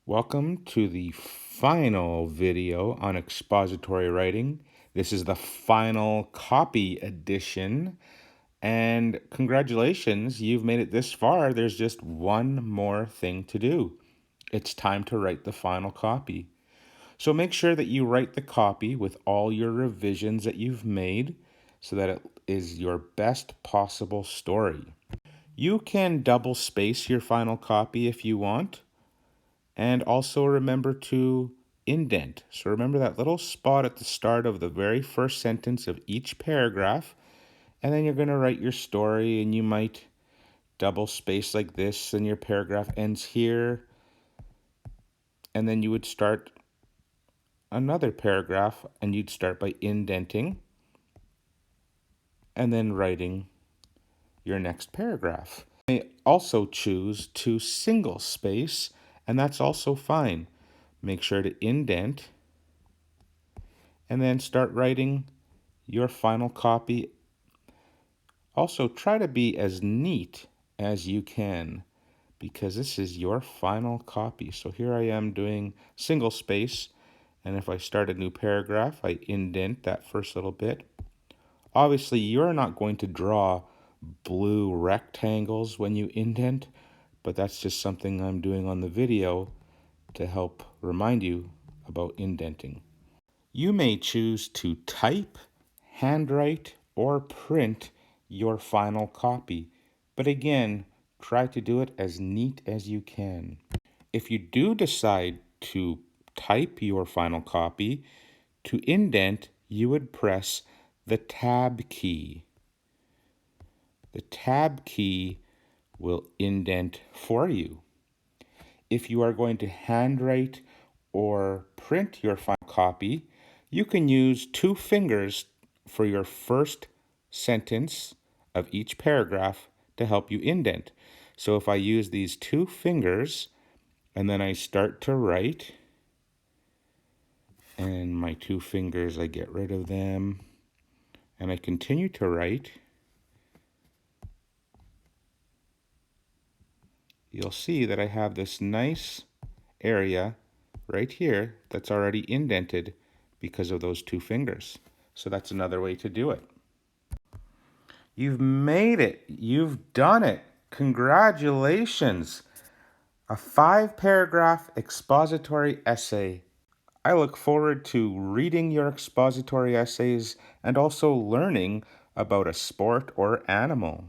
Welcome to the final video on expository writing. This is the final copy edition, and congratulations, you've made it this far. There's just one more thing to do. It's time to write the final copy. So make sure that you write the copy with all your revisions that you've made so that it is your best possible story. You can double space your final copy if you want. And also remember to indent. So remember that little spot at the start of the very first sentence of each paragraph. And then you're going to write your story, and you might double space like this, and your paragraph ends here. And then you would start another paragraph, and you'd start by indenting and then writing your next paragraph. You may also choose to single space, and that's also fine. Make sure to indent and then start writing your final copy. Also, try to be as neat as you can because this is your final copy. So here I am doing single space, and if I start a new paragraph, I indent that first little bit. Obviously, you're not going to draw blue rectangles when you indent, but that's just something I'm doing on the video to help remind you about indenting. You may choose to type, handwrite, or print your final copy, but again, try to do it as neat as you can. If you do decide to type your final copy, to indent, you would press the Tab key. The Tab key will indent for you. If you are going to handwrite or print your final copy, you can use 2 fingers for your first sentence of each paragraph to help you indent. So if I use these 2 fingers and then I start to write, and my 2 fingers, I get rid of them, and I continue to write, you'll see that I have this nice area right here that's already indented because of those 2 fingers. So that's another way to do it. You've made it. You've done it. Congratulations. A 5-paragraph expository essay. I look forward to reading your expository essays and also learning about a sport or animal.